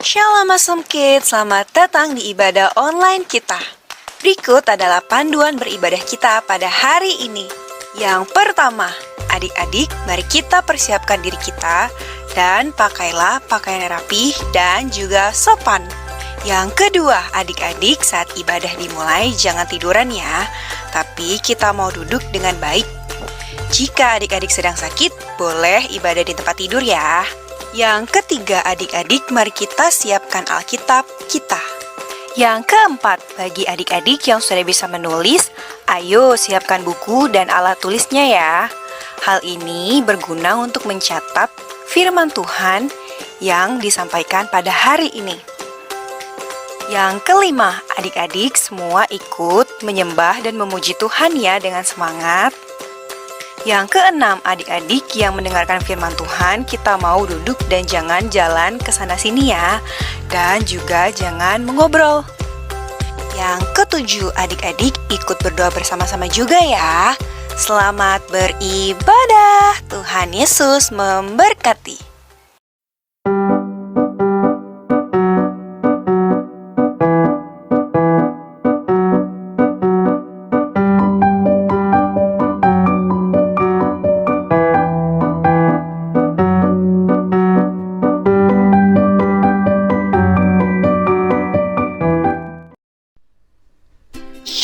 Shalom Awesome Kids, selamat datang di ibadah online kita. Berikut adalah panduan beribadah kita pada hari ini. Yang pertama, adik-adik, mari kita persiapkan diri kita dan pakailah pakaian rapi dan juga sopan. Yang kedua, adik-adik, saat ibadah dimulai jangan tiduran ya, tapi kita mau duduk dengan baik. Jika adik-adik sedang sakit, boleh ibadah di tempat tidur ya. Yang ketiga, adik-adik, mari kita siapkan Alkitab kita. Yang keempat, bagi adik-adik yang sudah bisa menulis, ayo siapkan buku dan alat tulisnya ya. Hal ini berguna untuk mencatat firman Tuhan yang disampaikan pada hari ini. Yang kelima, adik-adik semua ikut menyembah dan memuji Tuhan ya dengan semangat. Yang keenam, adik-adik yang mendengarkan firman Tuhan, kita mau duduk dan jangan jalan ke sana-sini ya. Dan juga jangan mengobrol. Yang ketujuh, adik-adik ikut berdoa bersama-sama juga ya. Selamat beribadah. Tuhan Yesus memberkati.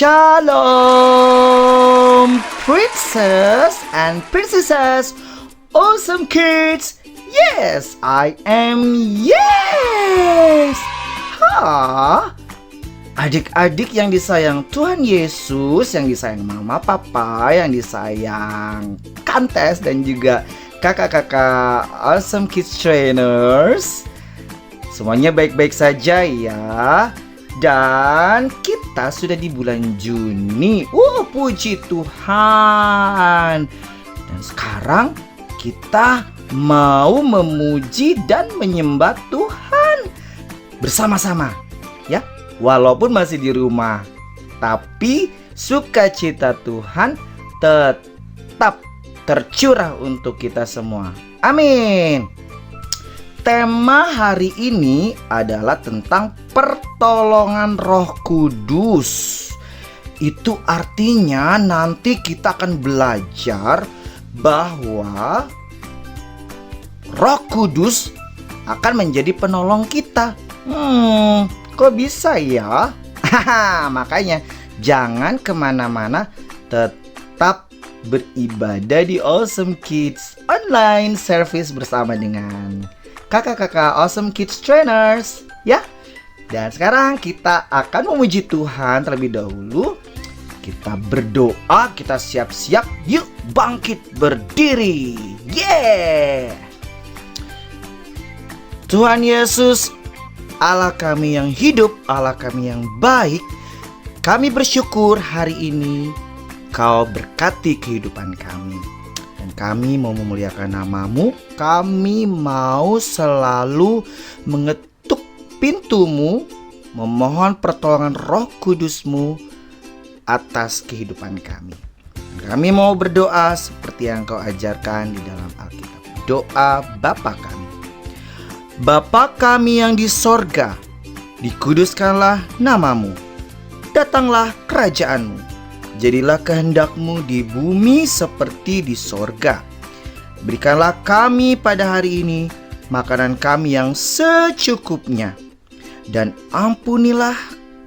Shalom, princess and princesses, awesome kids. Yes, I am. Yes. Adik-adik yang disayang Tuhan Yesus, yang disayang mama papa, yang disayang Kantes dan juga kakak-kakak awesome kids trainers. Semuanya baik-baik saja ya. Dan kita sudah di bulan Juni. Puji Tuhan. Dan sekarang kita mau memuji dan menyembah Tuhan bersama-sama ya. Walaupun masih di rumah, tapi sukacita Tuhan tetap tercurah untuk kita semua. Amin. Tema hari ini adalah tentang pertolongan Roh Kudus. Itu artinya nanti kita akan belajar bahwa Roh Kudus akan menjadi penolong kita. Kok bisa ya? Makanya jangan kemana-mana, tetap beribadah di Awesome Kids Online Service bersama dengan kakak-kakak Awesome Kids Trainers ya. Dan sekarang kita akan memuji Tuhan terlebih dahulu. Kita berdoa, kita siap-siap. Yuk bangkit berdiri. Yeah. Tuhan Yesus, Allah kami yang hidup, Allah kami yang baik, kami bersyukur hari ini Kau berkati kehidupan kami. Dan kami mau memuliakan nama-Mu. Kami mau selalu mengetuk pintu-Mu, memohon pertolongan Roh Kudus-Mu atas kehidupan kami. Kami mau berdoa seperti yang Kau ajarkan di dalam Alkitab. Doa Bapa kami. Bapa kami yang di sorga, dikuduskanlah nama-Mu. Datanglah kerajaan-Mu. Jadilah kehendak-Mu di bumi seperti di sorga. Berikanlah kami pada hari ini makanan kami yang secukupnya. Dan ampunilah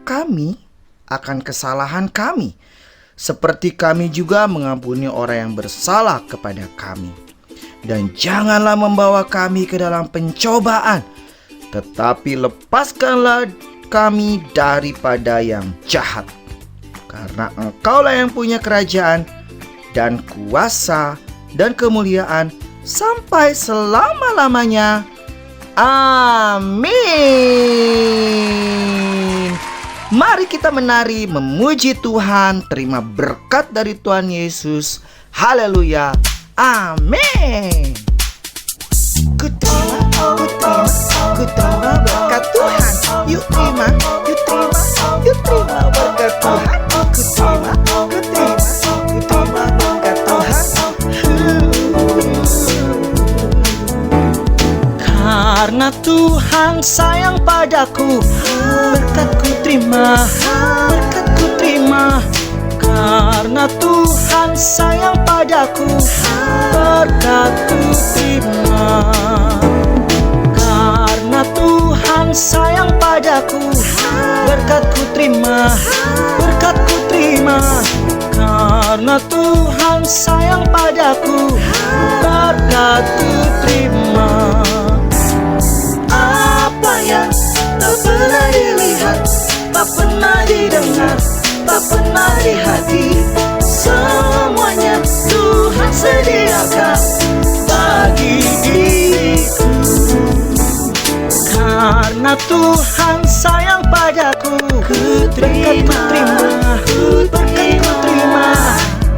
kami akan kesalahan kami, seperti kami juga mengampuni orang yang bersalah kepada kami. Dan janganlah membawa kami ke dalam pencobaan, tetapi lepaskanlah kami daripada yang jahat. Karena Engkaulah yang punya kerajaan dan kuasa dan kemuliaan sampai selama-lamanya. Amin. Mari kita menari memuji Tuhan, terima berkat dari Tuhan Yesus. Haleluya. Amin. Ku terima berkat Tuhan. Yuk terima berkat Tuhan. Ku terima berkat Tuhan. Tuhan sayang padaku, berkat ku terima, berkat ku terima. Karena Tuhan sayang padaku, berkat ku terima. Karena Tuhan sayang padaku, berkat ku terima, berkat ku terima. Karena Tuhan sayang padaku, berkat ku terima. Apa yang tak pernah dilihat, tak pernah didengar, tak pernah di hati, semuanya Tuhan sediakan bagi diriku. Karena Tuhan sayang padaku, berkat ku terima, berkat ku terima.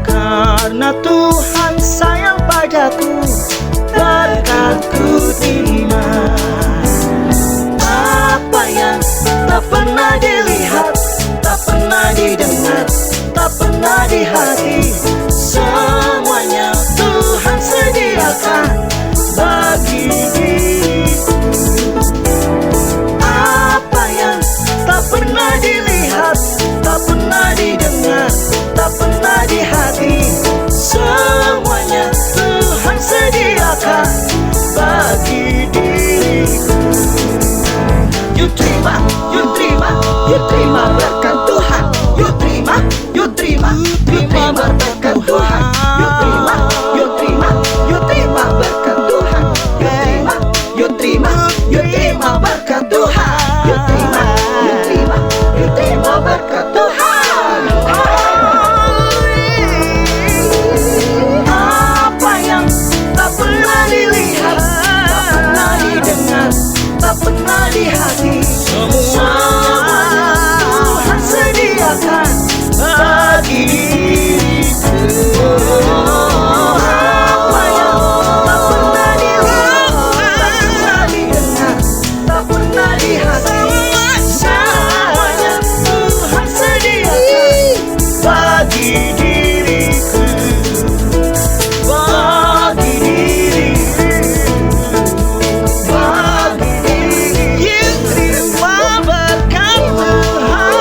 Karena Tuhan sayang padaku, berkat ku terima. Apa yang tak pernah dilihat, tak pernah didengar, tak pernah di hati, semuanya Tuhan sediakan bagi diriku. Apa yang tak pernah dilihat, tak pernah didengar, tak pernah di hati, semuanya Tuhan sediakan bagi diriku. You terima, you terima, you terima berkat Tuhan. You terima, you terima, you terima berkat Tuhan. You terima, you terima, you terima berkat Tuhan. You terima, you terima, you terima berkat Tuhan. You terima, you terima, you terima berkat Tuhan. Apa yang tak pernah dilihat, tak pernah didengar, tak pernah di hati, semuanya Tuhan sediakan bagi diriku. Apa yang tak pernah dilihat, tak pernah didengar, tak pernah di hati, semuanya Tuhan sediakan bagi diriku, bagi diriku, bagi diriku. Terima berkat Tuhan,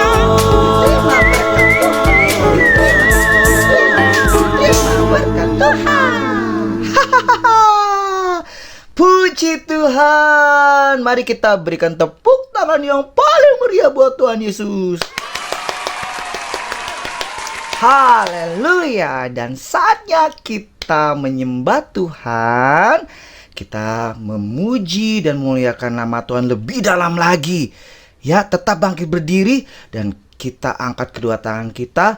terima berkat Tuhan. Puji Tuhan. Mari kita berikan tepuk tangan yang paling meriah buat Tuhan Yesus. Haleluya. Dan saatnya kita menyembah Tuhan, kita memuji dan memuliakan nama Tuhan lebih dalam lagi. Ya, tetap bangkit berdiri dan kita angkat kedua tangan kita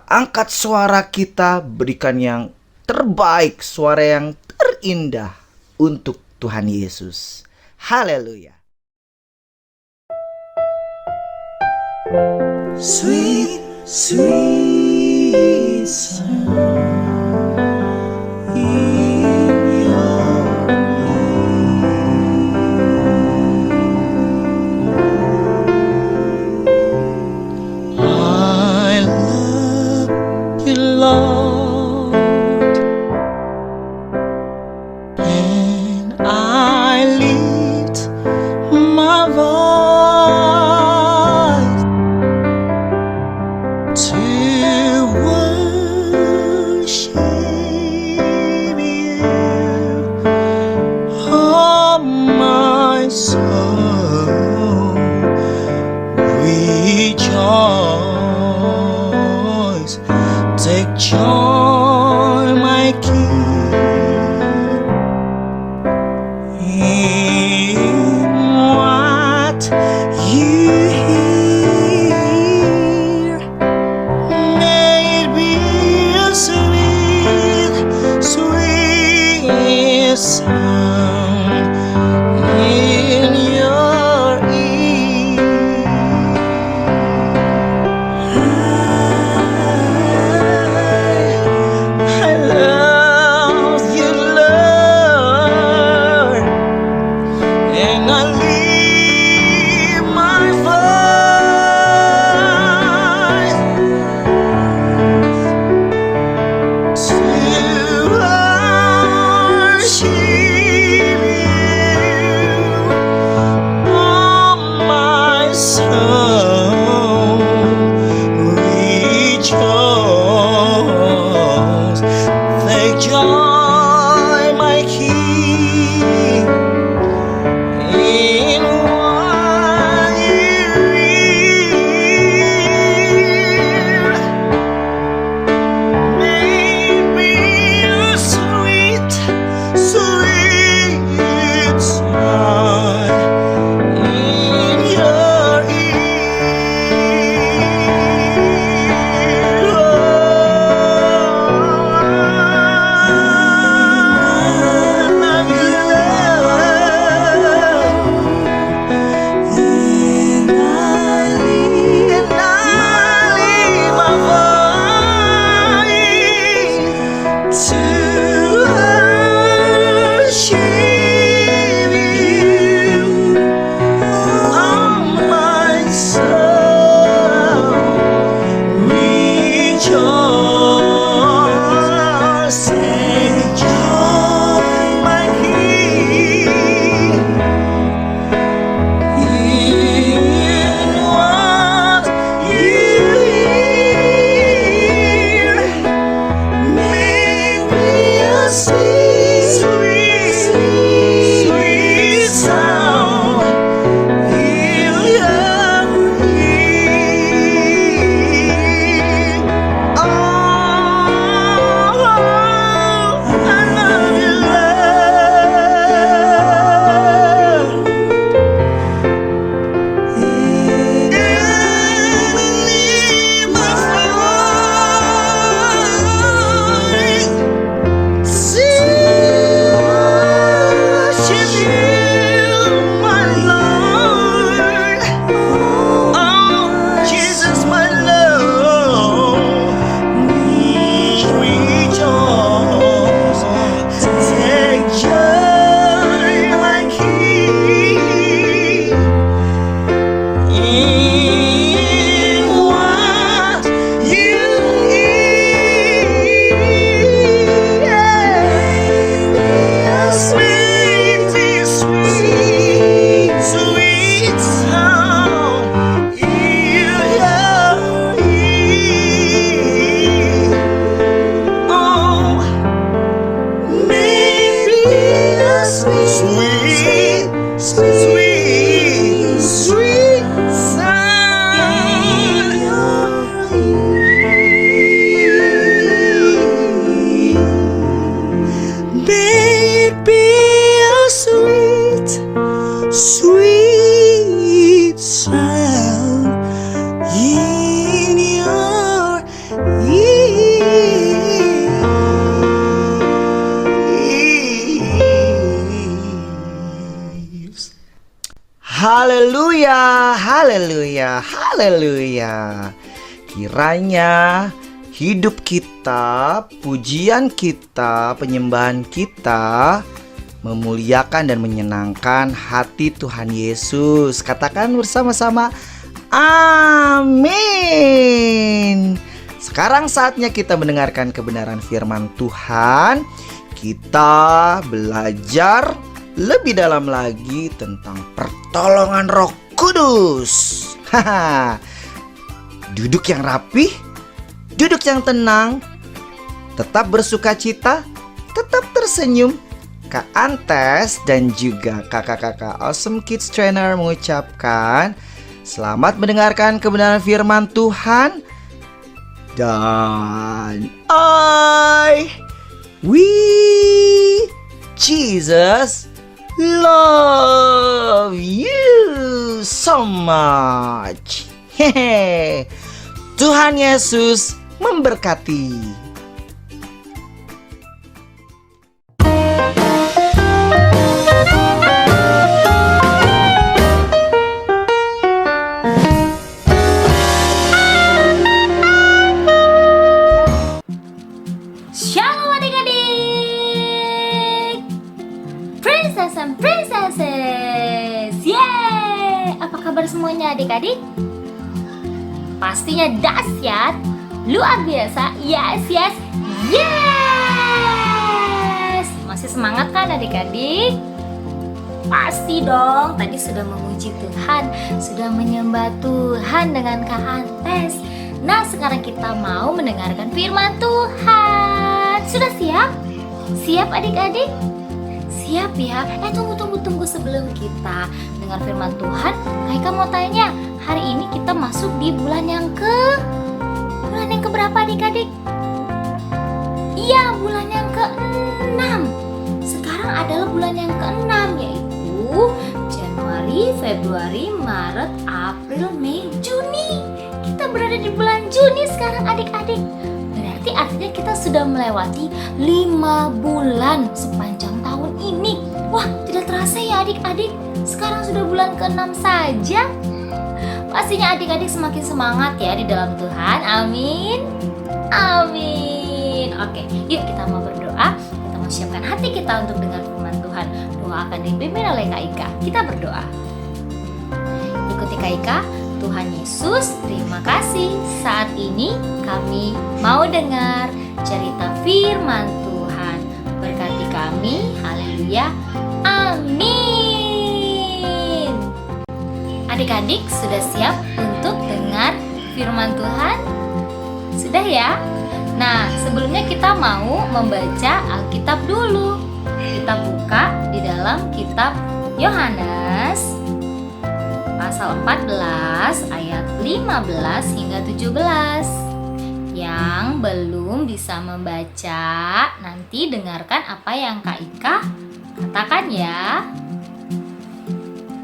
angkat suara kita, berikan yang terbaik, suara yang terindah untuk Tuhan Yesus. Haleluya. Sweet, sweet sound in your ear. I love you, Lord, and I lift my voice to worship you. Oh, my soul, rejoice. Take joy, my King, in what you hear. May it be a sweet, sweet sound in your ear. sweet, sweet sound. May it be a sweet, sweet sound in your ears. Haleluya, haleluya, haleluya. Kiranya hidup kita, pujian kita, penyembahan kita memuliakan dan menyenangkan hati Tuhan Yesus. Katakan bersama-sama, amin. Sekarang saatnya kita mendengarkan kebenaran firman Tuhan. Kita belajar lebih dalam lagi tentang pertolongan Roh Kudus. Duduk yang rapih, duduk yang tenang, tetap bersukacita, tetap tersenyum. Kak Antes dan juga kakak-kakak Awesome Kids Trainer mengucapkan selamat mendengarkan kebenaran firman Tuhan. Dan we, Jesus, love you so much. Hehe. Tuhan Yesus memberkati. Shalom adik-adik, Princess and Princesses. Yeay! Apa kabar semuanya adik-adik? Pastinya dahsyat, luar biasa. Yes, yes, yes. Masih semangat kan adik-adik? Pasti dong. Tadi sudah memuji Tuhan, sudah menyembah Tuhan dengan Kak Antes. Nah, sekarang kita mau mendengarkan firman Tuhan. Sudah siap? Siap adik-adik? Siap ya? Tunggu sebelum kita dengar firman Tuhan, Kaika mau tanya, hari ini kita masuk di bulan yang keberapa adik-adik? Iya, bulan yang ke-6. Sekarang adalah bulan yang ke-6, yaitu Januari, Februari, Maret, April, Mei, Juni. Kita berada di bulan Juni sekarang adik-adik. Berarti artinya kita sudah melewati 5 bulan sepanjang tahun ini. Wah, tidak terasa ya adik-adik. Sekarang sudah bulan ke-6 saja. Pastinya adik-adik semakin semangat ya di dalam Tuhan. Amin. Amin. Oke, yuk kita mau berdoa. Kita mau siapkan hati kita untuk dengar firman Tuhan. Doa akan dipimpin oleh Kak Ika. Kita berdoa. Ikuti Kak Ika. Tuhan Yesus, terima kasih. Saat ini kami mau dengar cerita firman Tuhan. Berkati kami, haleluya, amin. Adik-adik sudah siap untuk dengar firman Tuhan? Sudah ya? Nah, sebelumnya kita mau membaca Alkitab dulu. Kita buka di dalam kitab Yohanes pasal 14 ayat 15 hingga 17. Yang belum bisa membaca, nanti dengarkan apa yang Kak Ika katakan ya.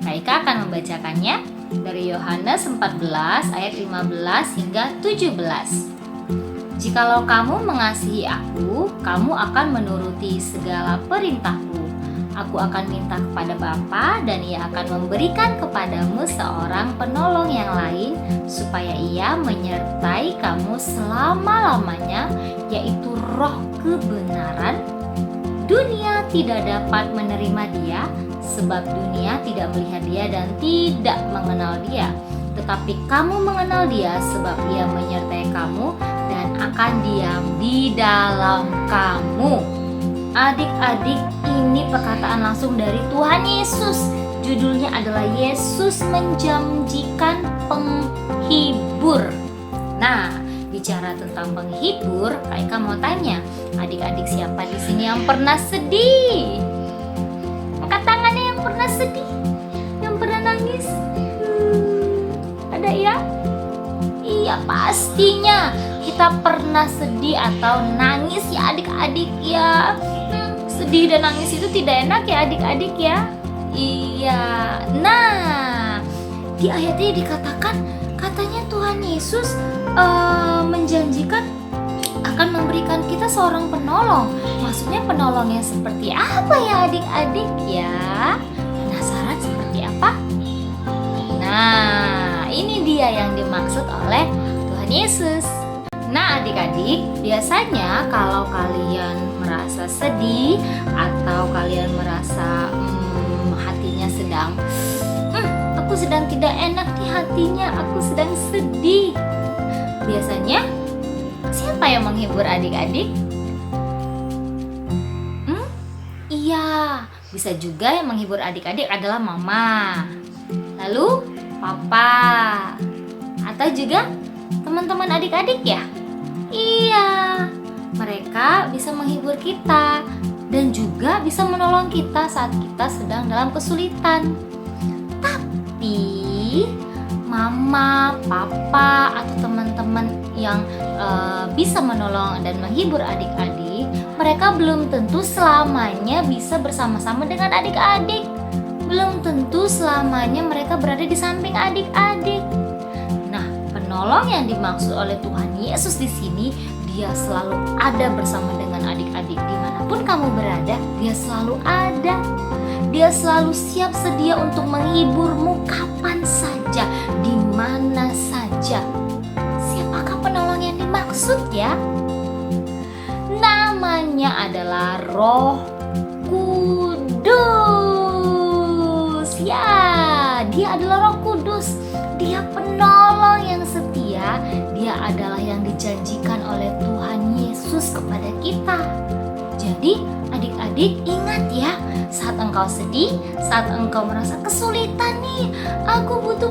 Kak Ika akan membacakannya dari Yohanes 14 ayat 15 hingga 17. Jikalau kamu mengasihi aku, kamu akan menuruti segala perintahku. Aku akan minta kepada Bapa dan Ia akan memberikan kepadamu seorang penolong yang lain supaya Ia menyertai kamu selama-lamanya, yaitu Roh kebenaran. Dunia tidak dapat menerima Dia sebab dunia tidak melihat Dia dan tidak mengenal Dia. Tetapi kamu mengenal Dia sebab Ia menyertai kamu dan akan diam di dalam kamu. Adik-adik, ini perkataan langsung dari Tuhan Yesus. Judulnya adalah Yesus menjanjikan penghibur. Nah, bicara tentang penghibur, Kak Ika mau tanya, adik-adik siapa di sini yang pernah sedih? Angkat tangannya yang pernah sedih. pastinya kita pernah sedih atau nangis ya adik-adik ya. Sedih dan nangis itu tidak enak ya adik-adik ya. Iya. Nah, di ayat ini dikatakan, katanya Tuhan Yesus menjanjikan akan memberikan kita seorang penolong. Maksudnya penolong yang seperti apa ya adik-adik ya? Penasaran seperti apa? Nah, ini dia yang dimaksud oleh Tuhan Yesus. Nah adik-adik, biasanya kalau kalian merasa sedih atau kalian merasa hatinya sedang aku sedang tidak enak di hatinya, aku sedang sedih. Biasanya siapa yang menghibur adik-adik? Iya, bisa juga yang menghibur adik-adik adalah mama, lalu papa, atau juga teman-teman adik-adik ya. Iya, mereka bisa menghibur kita dan juga bisa menolong kita saat kita sedang dalam kesulitan. Tapi mama, papa, atau teman-teman yang bisa menolong dan menghibur adik-adik, mereka belum tentu selamanya bisa bersama-sama dengan adik-adik. Belum tentu selamanya mereka berada di samping adik-adik. Nah, penolong yang dimaksud oleh Tuhan Yesus di sini, dia selalu ada bersama dengan adik-adik. Dimanapun kamu berada, dia selalu ada. Dia selalu siap sedia untuk menghiburmu kapan saja, di mana saja. Siapakah penolong yang dimaksud ya? Namanya adalah Roh Kudus. Ya, dia adalah Roh Kudus. Dia penolong yang setia. Dia adalah yang dijanjikan oleh Tuhan Yesus kepada kita. Jadi adik-adik ingat ya, saat engkau sedih, saat engkau merasa kesulitan nih, aku butuh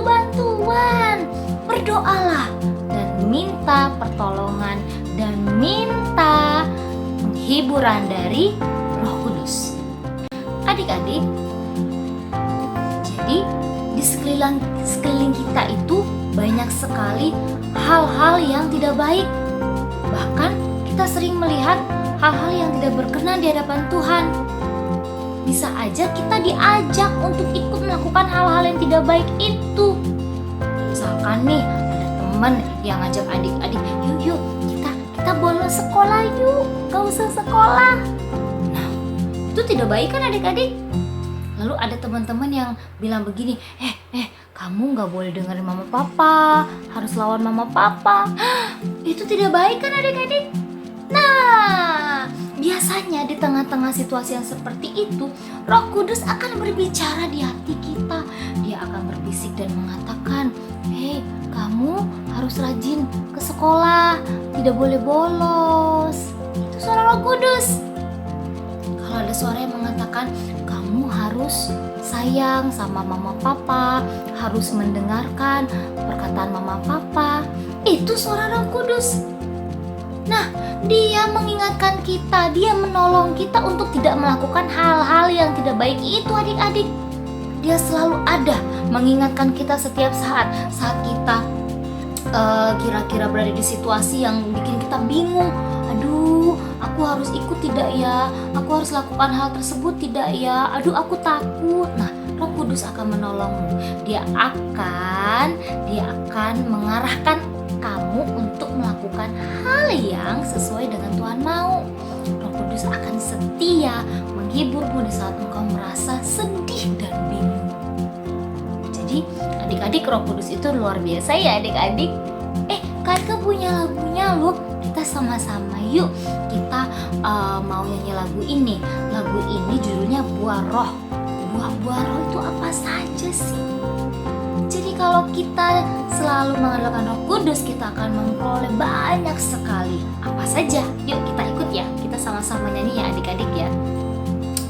bantuan, berdoalah dan minta pertolongan dan minta penghiburan dari Roh Kudus. Adik-adik, jadi di sekeliling kita itu banyak sekali hal-hal yang tidak baik. Bahkan kita sering melihat hal-hal yang tidak berkenan di hadapan Tuhan. Bisa aja kita diajak untuk ikut melakukan hal-hal yang tidak baik itu. Misalkan nih, ada teman yang ngajak adik-adik, yuk kita bolos sekolah yuk, gak usah sekolah. Nah, itu tidak baik kan adik-adik? Lalu ada teman-teman yang bilang begini, kamu gak boleh dengerin mama papa, harus lawan mama papa. Itu tidak baik kan adik-adik? Nah, biasanya di tengah-tengah situasi yang seperti itu, Roh Kudus akan berbicara di hati kita. Dia akan berbisik dan mengatakan, kamu harus rajin ke sekolah, tidak boleh bolos. Itu suara Roh Kudus. Kalau ada suara yang mengatakan, kamu harus sayang sama mama papa, harus mendengarkan perkataan mama papa, itu suara Roh Kudus. Nah, dia mengingatkan kita, dia menolong kita untuk tidak melakukan hal-hal yang tidak baik itu adik-adik. Dia selalu ada mengingatkan kita setiap saat kita kira-kira berada di situasi yang bikin kita bingung. Aduh, aku harus ikut tidak ya? Aku harus lakukan hal tersebut tidak ya? Aduh, aku takut. Nah, Roh Kudus akan menolongmu. Dia akan mengarahkan kamu untuk melakukan hal yang sesuai dengan Tuhan mau. Roh Kudus akan setia menghibur-mu di saat engkau merasa sedih dan bingung. Jadi adik-adik, Roh Kudus itu luar biasa ya adik-adik. Kakak punya lagunya loh. Kita sama-sama yuk. Kita mau nyanyi lagu ini. Lagu ini judulnya Buah Roh. Buah-buah roh itu apa saja sih? Jadi kalau kita selalu mengandalkan Roh Kudus, kita akan memperoleh banyak sekali. Apa saja? Yuk kita ikut ya. Kita sama-sama nyanyi ya adik-adik ya.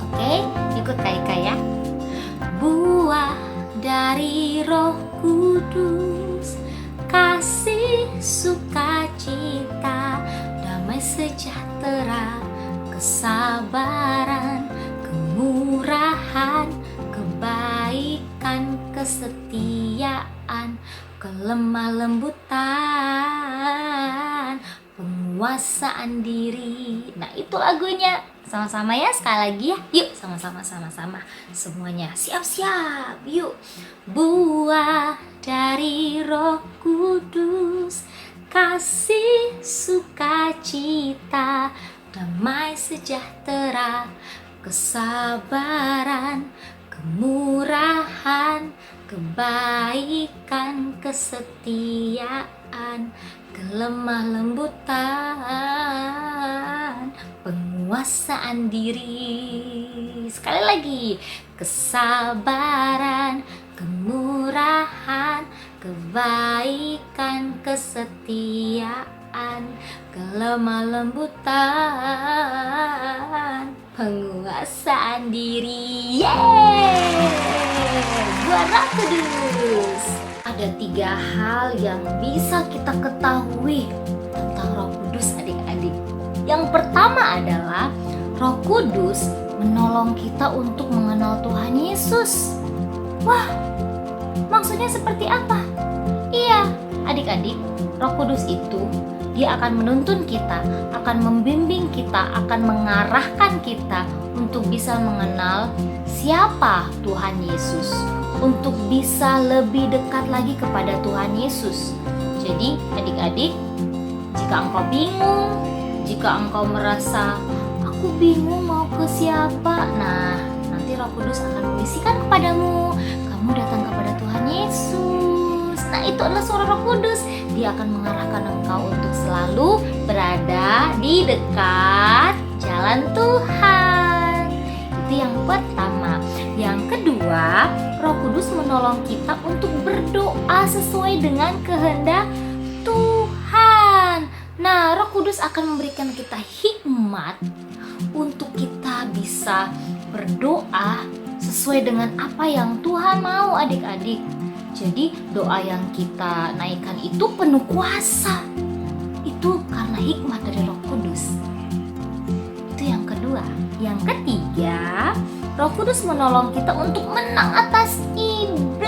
Oke, ikut Kaika ya. Buah dari Roh Kudus, kasih, sukacita, damai sejahtera, kesabaran, kemurahan, kebaikan, kesetiaan, kelemah lembutan, penguasaan diri. Nah, itu lagunya. Sama-sama ya, sekali lagi ya. Yuk, sama-sama semuanya. Siap-siap. Yuk. Buah dari Roh Kudus, kasih, sukacita, damai sejahtera, kesabaran, kemurahan, kebaikan, kesetiaan, kelemah lembutan, penguasaan diri. Sekali lagi, kesabaran, kemurahan, kebaikan, kesetiaan, kelemah lembutan, penguasaan diri. Yeay! Buat Roh Kudus. Ada 3 hal yang bisa kita ketahui tentang Roh Kudus, adik-adik. Yang pertama adalah Roh Kudus menolong kita untuk mengenal Tuhan Yesus. Wah, maksudnya seperti apa? Iya, adik-adik, Roh Kudus itu dia akan menuntun kita, akan membimbing kita, akan mengarahkan kita untuk bisa mengenal siapa Tuhan Yesus, untuk bisa lebih dekat lagi kepada Tuhan Yesus. Jadi, adik-adik, jika engkau bingung, jika engkau merasa aku bingung mau ke siapa, nah, nanti Roh Kudus akan membisikkan kepadamu, kamu datang kepada Tuhan Yesus. Nah, itu adalah suara Roh Kudus. Dia akan mengarahkan engkau untuk selalu berada di dekat jalan Tuhan. Itu yang pertama. Yang kedua, Roh Kudus menolong kita untuk berdoa sesuai dengan kehendak Tuhan. Nah, Roh Kudus akan memberikan kita hikmat untuk kita bisa berdoa sesuai dengan apa yang Tuhan mau, adik-adik. Jadi doa yang kita naikkan itu penuh kuasa. Itu karena hikmat dari Roh Kudus. Itu yang kedua. Yang ketiga, Roh Kudus menolong kita untuk menang atas iblis.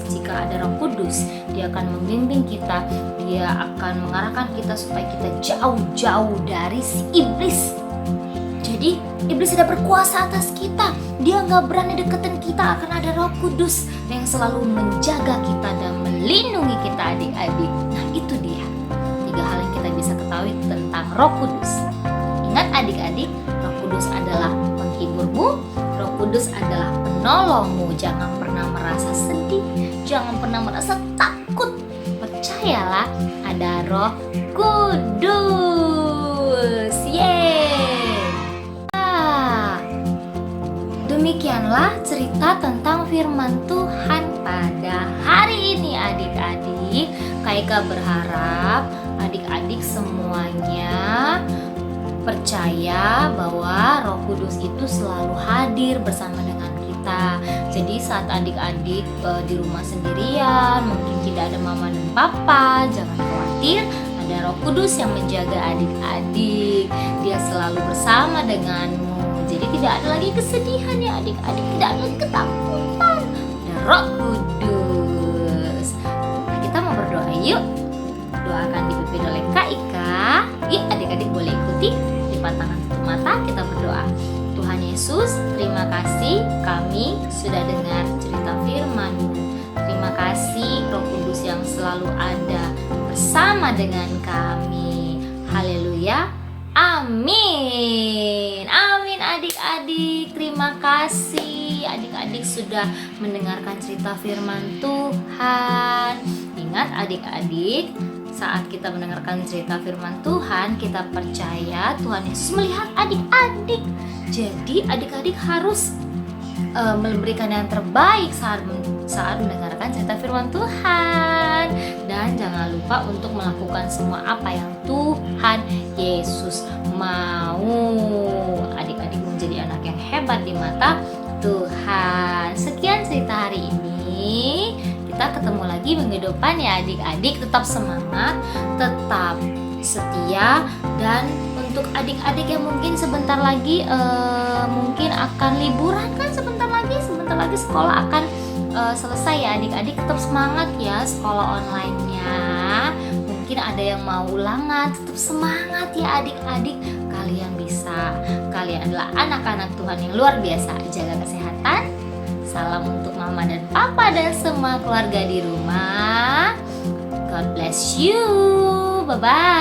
Jika ada Roh Kudus, dia akan membimbing kita, dia akan mengarahkan kita supaya kita jauh-jauh dari si iblis. Jadi iblis tidak berkuasa atas kita. Dia gak berani deketin kita, akan ada Roh Kudus yang selalu menjaga kita dan melindungi kita, adik-adik. Nah, itu dia 3 hal yang kita bisa ketahui tentang Roh Kudus. Ingat adik-adik, Roh Kudus adalah penghiburmu, Roh Kudus adalah penolongmu. Jangan pernah merasa sedih, jangan pernah merasa takut. Percayalah, ada Roh Kudus. Yeay! Demikianlah cerita tentang firman Tuhan pada hari ini, adik-adik. Kaika berharap adik-adik semuanya percaya bahwa Roh Kudus itu selalu hadir bersama dengan kita. Jadi saat adik-adik di rumah sendirian, mungkin tidak ada mama dan papa, jangan khawatir, ada Roh Kudus yang menjaga adik-adik. Dia selalu bersama denganmu. Jadi tidak ada lagi kesedihan ya adik-adik, tidak ada lagi ketakutan. Ada Roh Kudus. Nah, kita mau berdoa yuk. Doa akan dipimpin oleh Kak Ika. Yuk adik-adik boleh ikuti. Lipat tangan tutup mata, kita berdoa. Tuhan Yesus, terima kasih kami sudah dengar cerita firman-Mu. Terima kasih Roh Kudus yang selalu ada bersama dengan kami. Haleluya. Amin. Amin adik-adik. Terima kasih adik-adik sudah mendengarkan cerita firman Tuhan. Ingat adik-adik, saat kita mendengarkan cerita firman Tuhan, kita percaya Tuhan Yesus melihat adik-adik. Jadi adik-adik harus memberikan yang terbaik saat mendengarkan cerita firman Tuhan. Dan jangan lupa untuk melakukan semua apa yang Tuhan Yesus mau. Adik-adik menjadi anak yang hebat di mata Tuhan. Sekian cerita hari ini. Kita ketemu lagi minggu depan ya adik-adik. Tetap semangat, tetap setia. Dan untuk adik-adik yang mungkin sebentar lagi mungkin akan liburan kan, sebentar lagi sekolah akan selesai ya adik-adik. Tetap semangat ya sekolah online-nya. Mungkin mungkin ada yang mau ulangan. Tetap semangat ya adik-adik, kalian bisa. Kalian adalah anak-anak Tuhan yang luar biasa. Jaga kesehatan. Salam untuk mama dan papa dan semua keluarga di rumah. God bless you. Bye-bye.